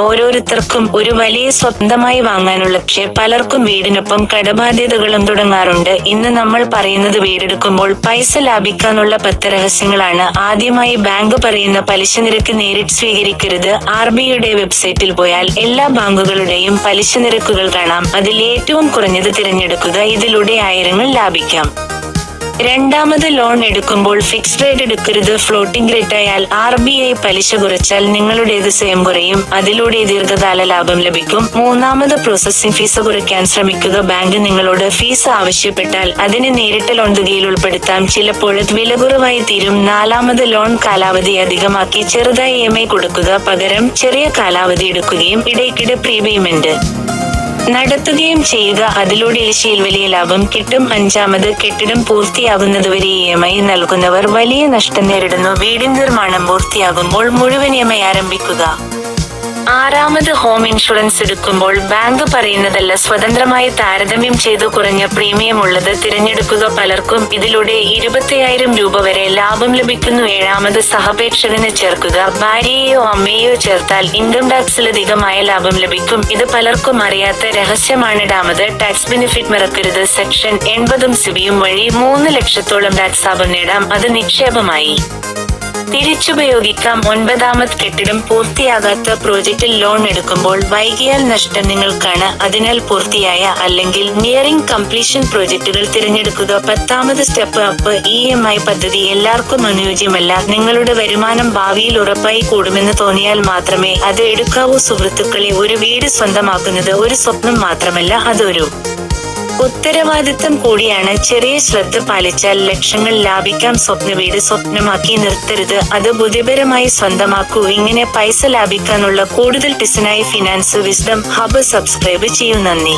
ഓരോരുത്തർക്കും ഒരു വലിയ സ്വന്തമായി വാങ്ങാനുള്ള, പക്ഷേ പലർക്കും വീടിനൊപ്പം കടബാധ്യതകളും തുടങ്ങാറുണ്ട്. ഇന്ന് നമ്മൾ പറയുന്നത് വീടെടുക്കുമ്പോൾ പൈസ ലാഭിക്കാനുള്ള 10 രഹസ്യങ്ങളാണ്. ആദ്യമായി, ബാങ്ക് പറയുന്ന പലിശ നിരക്ക് നേരിട്ട് സ്വീകരിക്കരുത്. RBIയുടെ വെബ്സൈറ്റിൽ പോയാൽ എല്ലാ ബാങ്കുകളുടെയും പലിശ നിരക്കുകൾ കാണാം. അതിൽ ഏറ്റവും കുറഞ്ഞത് തിരഞ്ഞെടുക്കുക. ഇതിലൂടെ ആയിരങ്ങൾ ലാഭിക്കാം. രണ്ടാമത്, ലോൺ എടുക്കുമ്പോൾ ഫിക്സ്ഡ് റേറ്റ് എടുക്കരുത്. ഫ്ലോട്ടിംഗ് റേറ്റ് ആയാൽ RBI പലിശ കുറച്ചാൽ നിങ്ങളുടേത് സ്വയം കുറയും. അതിലൂടെ ദീർഘകാല ലാഭം ലഭിക്കും. മൂന്നാമത്, പ്രോസസ്സിംഗ് ഫീസ് കുറയ്ക്കാൻ ശ്രമിക്കുക. ബാങ്ക് നിങ്ങളോട് ഫീസ് ആവശ്യപ്പെട്ടാൽ അതിനെ നേരിട്ട് ലോൺ തുകയിൽ ഉൾപ്പെടുത്താം. ചിലപ്പോൾ വില കുറവായി തീരും. നാലാമത്, ലോൺ കാലാവധി അധികമാക്കി ചെറുതായി EMI കൊടുക്കുക. പകരം ചെറിയ കാലാവധി എടുക്കുകയും ഇടയ്ക്കിടെ പ്രീപേയ്മെന്റ് നടത്തുകയും ചെയ്യുക. അതിലൂടെ ഇലശയിൽ വലിയ ലാഭം കിട്ടും. അഞ്ചാമത്, കെട്ടിടം പൂർത്തിയാകുന്നതുവരെ EMI നൽകുന്നവർ വലിയ നഷ്ടം നേരിടുന്നു. വീടിൻ നിർമ്മാണം പൂർത്തിയാകുമ്പോൾ മുഴുവൻ EMI ആരംഭിക്കുക. ആറാമത്, ഹോം ഇൻഷുറൻസ് എടുക്കുമ്പോൾ ബാങ്ക് പറയുന്നതല്ല, സ്വതന്ത്രമായി താരതമ്യം ചെയ്തു കുറഞ്ഞ പ്രീമിയം ഉള്ളത് തിരഞ്ഞെടുക്കുക. പലർക്കും ഇതിലൂടെ 25,000 രൂപ വരെ ലാഭം ലഭിക്കുന്നു. ഏഴാമത്, സഹപേക്ഷകനെ ചേർക്കുക. ഭാര്യയെയോ അമ്മയെയോ ചേർത്താൽ ഇൻകം ടാക്സിലധികമായ ലാഭം ലഭിക്കും. ഇത് പലർക്കും അറിയാത്ത രഹസ്യമാണ്. എട്ടാമത്, ടാക്സ് ബെനിഫിറ്റ് മറക്കരുത്. സെക്ഷൻ 80ഉം CBയും വഴി 3 ലക്ഷത്തോളം ടാക്സ് ലാഭം നേടാം. അത് നിക്ഷേപമായി തിരിച്ചുപയോഗിക്കാം. ഒൻപതാമത്, കെട്ടിടം പൂർത്തിയാകാത്ത പ്രോജക്റ്റിൽ ലോൺ എടുക്കുമ്പോൾ വൈകിയാൽ നഷ്ടം നിങ്ങൾക്കാണ്. അതിനാൽ പൂർത്തിയായ അല്ലെങ്കിൽ നിയറിംഗ് കംപ്ലീഷൻ പ്രോജക്റ്റുകൾ തിരഞ്ഞെടുക്കുക. പത്താമത്, സ്റ്റെപ്പ് അപ്പ് EMI പദ്ധതി എല്ലാവർക്കും അനുയോജ്യമല്ല. നിങ്ങളുടെ വരുമാനം ഭാവിയിൽ ഉറപ്പായി കൂടുമെന്ന് തോന്നിയാൽ മാത്രമേ അത് എടുക്കാവൂ. സുഹൃത്തുക്കളെ, ഒരു വീട് സ്വന്തമാക്കുന്നത് ഒരു സ്വപ്നം മാത്രമല്ല, അതൊരു ഉത്തരവാദിത്തം കൂടിയാണ്. ചെറിയ ശ്രദ്ധ പാലിച്ചാൽ ലക്ഷങ്ങൾ ലാഭിക്കാം. സ്വപ്ന വീട് സ്വപ്നമാക്കി നിർത്തരുത്, അത് ബുദ്ധിപരമായി സ്വന്തമാക്കൂ. ഇങ്ങനെ പൈസ ലാഭിക്കാനുള്ള കൂടുതൽ ടിപ്സിനായി ഫിനാൻസ് വിസ്ഡം ഹബ് സബ്സ്ക്രൈബ് ചെയ്യൂ. നന്ദി.